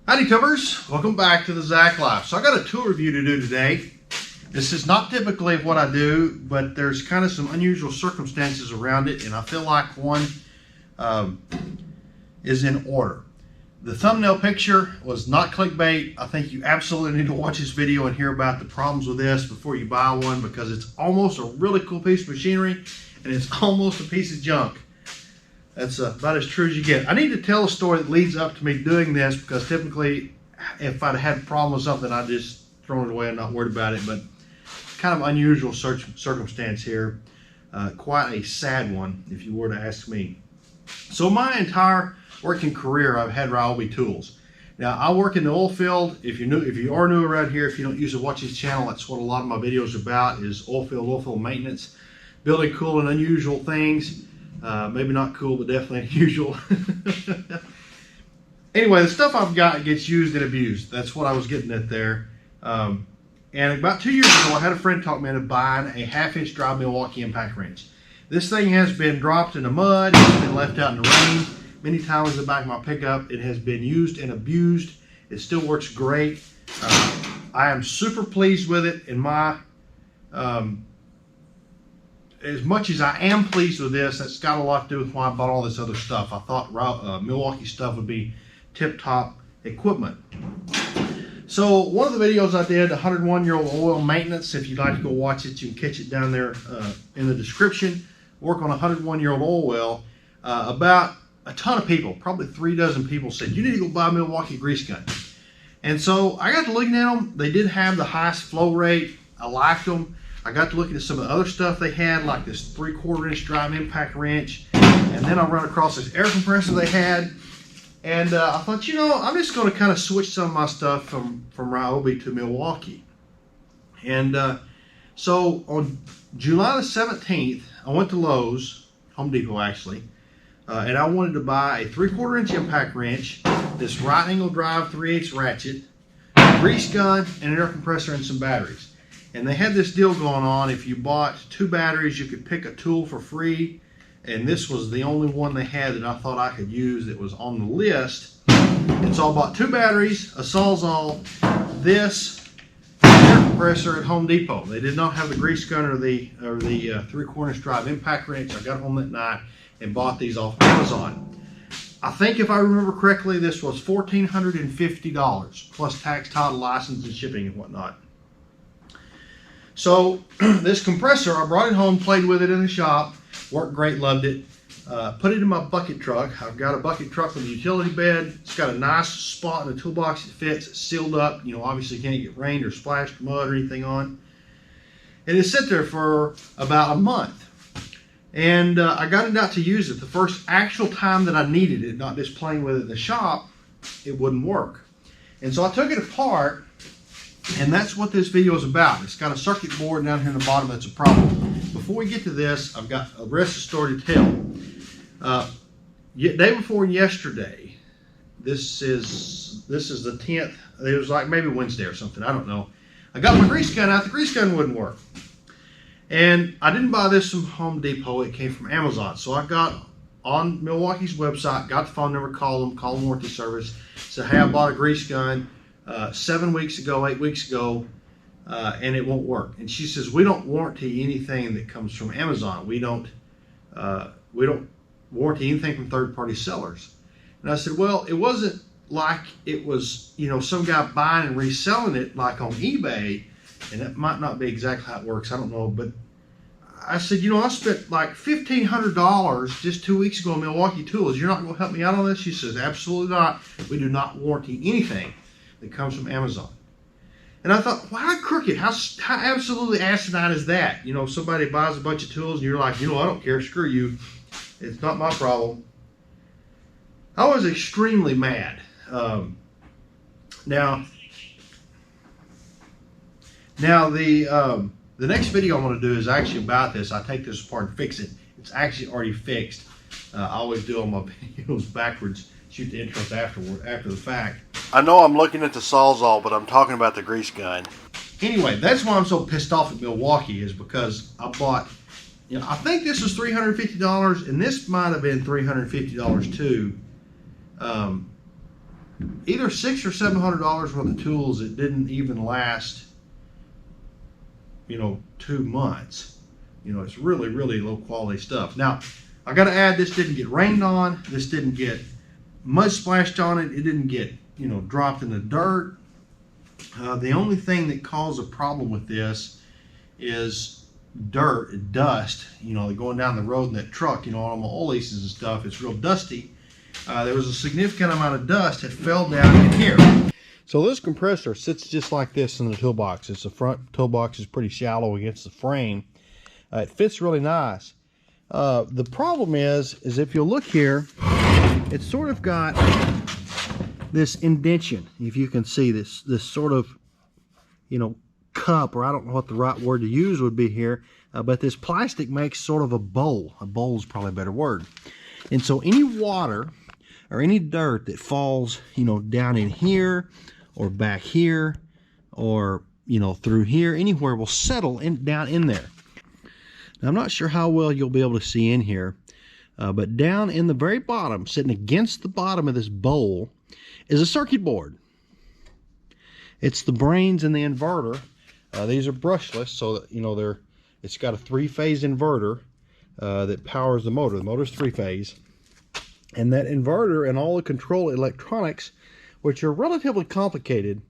Howdy Tubbers, welcome back to the Zach Life. So I got a tool review to do today. This is not typically what I do, but there's kind of some unusual circumstances around it, and I feel like one is in order. The thumbnail picture was not clickbait. I think you absolutely need to watch this video and hear about the problems with this before you buy one, because it's almost a really cool piece of machinery and it's almost a piece of junk. That's about as true as you get. I need to tell a story that leads up to me doing this, because typically if I'd had a problem with something, I'd just thrown it away and not worried about it. But kind of unusual circumstance here. Quite a sad one, if you were to ask me. So my entire working career, I've had Ryobi tools. Now I work in the oil field. If you are new around here, if you don't usually watch this channel, that's what a lot of my videos are about, is oil field maintenance, building cool and unusual things. Maybe not cool, but definitely unusual. Anyway, the stuff I've got gets used and abused. That's what I was getting at there. And about 2 years ago, I had a friend talk me into buying a 1/2-inch dry Milwaukee impact wrench. This thing has been dropped in the mud. It's been left out in the rain many times in the back of my pickup. It has been used and abused. It still works great. I am super pleased with it. In my as much as I am pleased with this, that's got a lot to do with why I bought all this other stuff. I thought Milwaukee stuff would be tip-top equipment. So one of the videos I did, 101-year-old oil maintenance. If you'd like to go watch it, you can catch it down there in the description. Work on a 101-year-old oil well. About a ton of people, probably 3 dozen people, said you need to go buy a Milwaukee grease gun. And so I got to looking at them. They did have the highest flow rate. I liked them. I got to looking at some of the other stuff they had, like this 3/4-inch drive impact wrench. And then I run across this air compressor they had. And I thought, you know, I'm just going to kind of switch some of my stuff from Ryobi to Milwaukee. And so on July the 17th, I went to Lowe's, Home Depot actually, and I wanted to buy a 3/4-inch impact wrench, this right angle drive 3/8 ratchet, a grease gun, and an air compressor and some batteries. And they had this deal going on. If you bought 2 batteries, you could pick a tool for free. And this was the only one they had that I thought I could use that was on the list. And so I bought 2 batteries, a Sawzall, this air compressor at Home Depot. They did not have the grease gun or the 3/4-inch drive impact wrench. I got home that night and bought these off Amazon. I think if I remember correctly, this was $1,450 plus tax, title, license, and shipping and whatnot. So this compressor, I brought it home, played with it in the shop, worked great, loved it. Put it in my bucket truck. I've got a bucket truck with a utility bed. It's got a nice spot in the toolbox that fits. It's sealed up. You know, obviously can't get rained or splashed mud or anything on. And it sat there for about a month. And I got it out to use it. The first actual time that I needed it, not just playing with it in the shop, it wouldn't work. And so I took it apart. And that's what this video is about. It's got a circuit board down here in the bottom that's a problem. Before we get to this, I've got a rest of the story to tell. Day before yesterday, this is the 10th. It was like maybe Wednesday or something. I don't know. I got my grease gun out. The grease gun wouldn't work. And I didn't buy this from Home Depot. It came from Amazon. So I got on Milwaukee's website, got the phone number, called them warranty service. Said, hey, I bought a grease gun 7 weeks ago, 8 weeks ago, and it won't work. And she says, we don't warranty anything that comes from Amazon. We don't warranty anything from third-party sellers. And I said, well, it wasn't like it was, you know, some guy buying and reselling it like on eBay, and that might not be exactly how it works. I don't know, but I said, you know, I spent like $1,500 just 2 weeks ago on Milwaukee tools. You're not going to help me out on this? She says, absolutely not. We do not warranty anything that comes from Amazon. And I thought, why crooked? How absolutely asinine is that? You know, somebody buys a bunch of tools and you're like, you know, I don't care, screw you. It's not my problem. I was extremely mad. Now the next video I want to do is actually about this. I take this apart and fix it. It's actually already fixed. I always do on my videos backwards. Shoot the intros after the fact. I know I'm looking at the Sawzall, but I'm talking about the grease gun. Anyway, that's why I'm so pissed off at Milwaukee, is because I bought, you know, I think this was $350, and this might have been $350 too. either $600 or $700 worth of tools that didn't even last, 2 months. It's really, really low quality stuff. Now, I got to add, this didn't get rained on. This didn't get mud splashed on it. It didn't get, dropped in the dirt. The only thing that caused a problem with this is dirt, dust. Going down the road in that truck, on my oil leases and stuff, it's real dusty. There was a significant amount of dust that fell down in here. So this compressor sits just like this in the toolbox. The front toolbox is pretty shallow against the frame. It fits really nice. The problem is if you look here, it's sort of got this indentation. If you can see this sort of, cup, or I don't know what the right word to use would be here, but this plastic makes sort of a bowl. A bowl is probably a better word. And so any water or any dirt that falls, down in here or back here or, through here, anywhere will settle down in there. Now, I'm not sure how well you'll be able to see in here, but down in the very bottom, sitting against the bottom of this bowl, is a circuit board. It's the brains in the inverter. These are brushless, so that, it's got a 3-phase inverter that powers the motor. The motor's 3-phase. And that inverter and all the control electronics, which are relatively complicated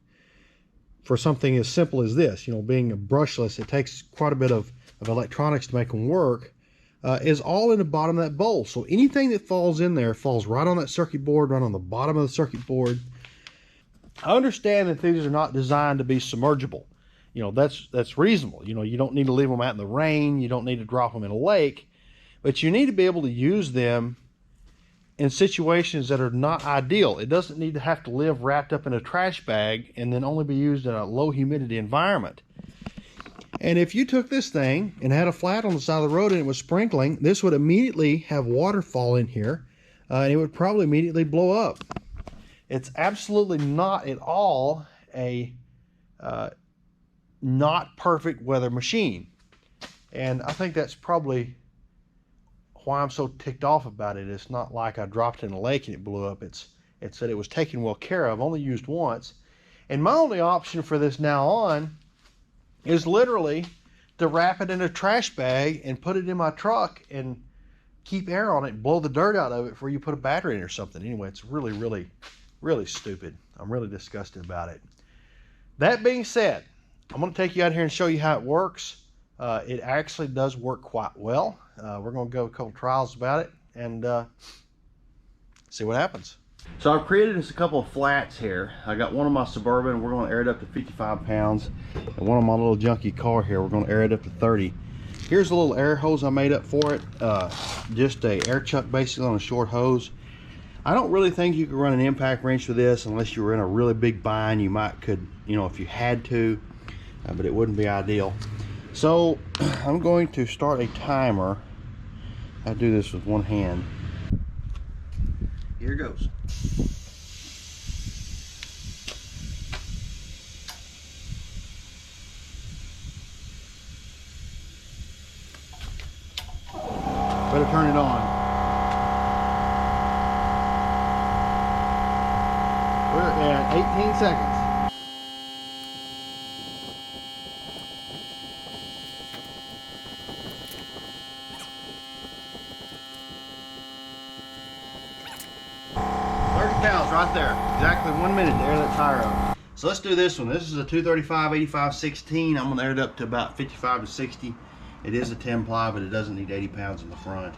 for something as simple as this, being brushless, it takes quite a bit of electronics to make them work, is all in the bottom of that bowl. So anything that falls in there falls right on that circuit board, right on the bottom of the circuit board. I understand that these are not designed to be submergible. That's reasonable. You don't need to leave them out in the rain. You don't need to drop them in a lake. But you need to be able to use them in situations that are not ideal. It doesn't need to have to live wrapped up in a trash bag and then only be used in a low humidity environment. And if you took this thing and had a flat on the side of the road and it was sprinkling, this would immediately have water fall in here, and it would probably immediately blow up. It's absolutely not at all a not perfect weather machine. And I think that's probably why I'm so ticked off about it. It's not like I dropped it in a lake and it blew up. It said it was taken well care of, only used once. And my only option for this now on is literally to wrap it in a trash bag and put it in my truck and keep air on it and blow the dirt out of it before you put a battery in or something. Anyway, it's really, really, really stupid. I'm really disgusted about it. That being said, I'm going to take you out here and show you how it works. It actually does work quite well. We're going to go a couple trials about it and see what happens. So I've created us a couple of flats here. I got one of my Suburban, we're going to air it up to 55 pounds. And one of my little junky car here, we're going to air it up to 30. Here's a little air hose I made up for it. Just a air chuck basically on a short hose. I don't really think you could run an impact wrench for this unless you were in a really big bind. You could, if you had to, but it wouldn't be ideal. So I'm going to start a timer. I do this with one hand. Here goes. Better turn it on. We're at 18 seconds. Right there, exactly 1 minute to air that tire up. So let's do this one. This is a 235 85/16. I'm going to air it up to about 55 to 60. It is a 10 ply, but it doesn't need 80 pounds in the front.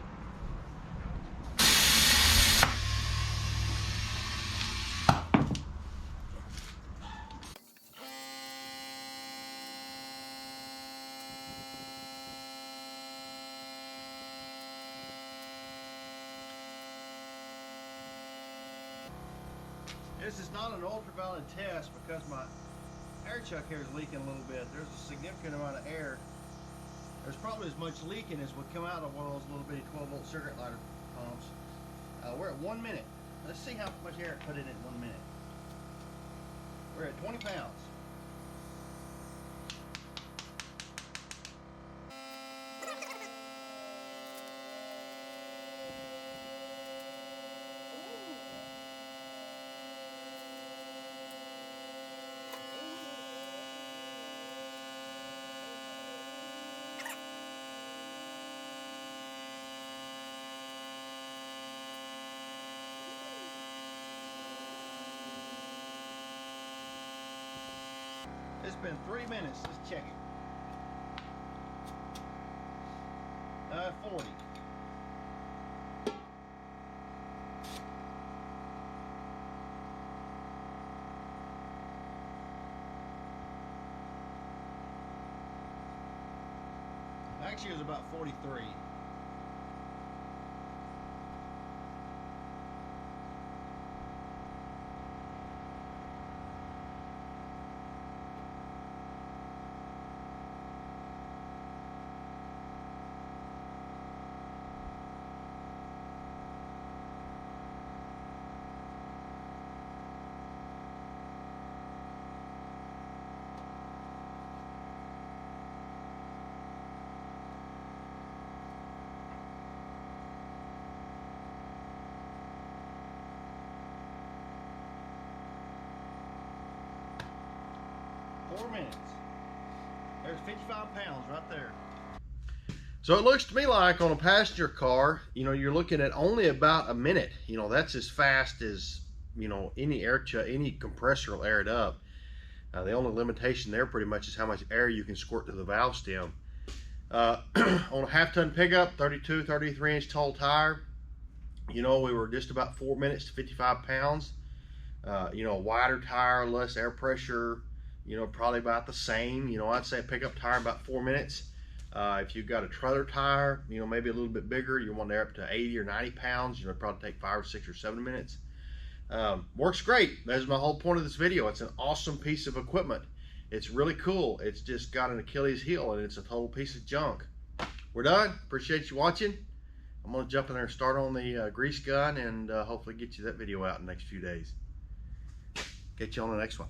This is not an ultraviolet test because my air chuck here is leaking a little bit. There's a significant amount of air. There's probably as much leaking as would come out of one of those little bitty 12-volt cigarette lighter pumps. We're at 1 minute. Let's see how much air it put in 1 minute. We're at 20 pounds. It's been 3 minutes. Let's check it. 40. Actually, it was about 43. Minutes. There's 55 pounds right there. So it looks to me like on a passenger car, you know, you're looking at only about a minute. You know, that's as fast as, you know, any compressor will air it up. The only limitation there pretty much is how much air you can squirt to the valve stem. On a half-ton pickup, 32, 33-inch tall tire, you know, we were just about 4 minutes to 55 pounds. You know, a wider tire, less air pressure, you know, probably about the same. You know, I'd say a pickup tire about 4 minutes. If you've got a trailer tire, you know, maybe a little bit bigger, you want to air up to 80 or 90 pounds, you know, it'd probably take 5 or 6 or 7 minutes. Works great. That's my whole point of this video. It's an awesome piece of equipment. It's really cool. It's just got an Achilles heel and it's a total piece of junk. We're done. Appreciate you watching. I'm going to jump in there and start on the grease gun and hopefully get you that video out in the next few days. Catch you on the next one.